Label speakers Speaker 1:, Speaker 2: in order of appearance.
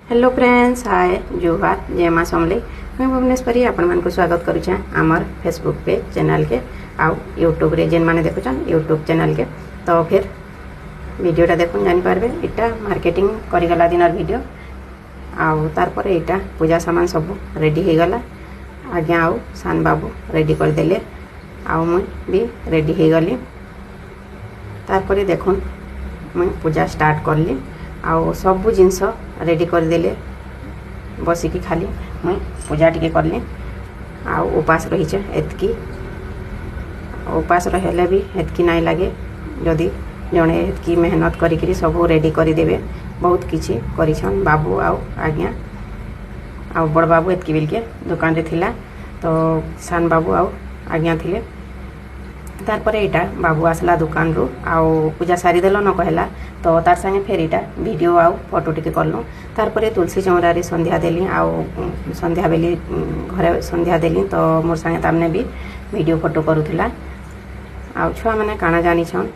Speaker 1: Hello friends, हाय जुहार जय माँ समली। मैं भुवनेश्वरी आपण को स्वागत करुचे आमर फेसबुक पेज चैनल के आउ यूट्यूब रे जेन माने देखुछन यूट्यूब चैनल के। तो फिर वीडियोटा देखुन जानि पारबे। इटा मार्केटिंग करी गला दिनर वीडियो आउ तार पर इटा पूजा सामान सब रेडी हे गला। आज्ञा आउ सान बाबू रेडी कर देले आउ मुई भी रेडी हे गली। तार पर देखुन मुई पूजा स्टार्ट करली आउ सब जिनस रेडी कर देले। बसिकी खाली मुई पूजा टिके करली आउ उपास रहीचे। एतकी उपास रहले भी एतकी नाई लागे जदि जड़े एतकी मेहनत करी सब रेडी कर देवे। बहुत किछि करिछन बाबू आउ आज्ञा आउ बड़ बाबू एतकी बिलके दुकान रे थिला। तो सान बाबू आउ आज्ञा थिले। तार पर एटा बाबू आसला दुकान रू आउ पूजा सारी देलो न कहला। तो तार संगे फेर इटा वीडियो आउ फोटो टिके करलु। तार पर तुलसी चौरा रे संध्या देली आउ संध्या बेली घरे संध्या देली। तो मोर संगे तामने भी वीडियो फोटो करूथिला। आउ छुआ माने काना जानी छन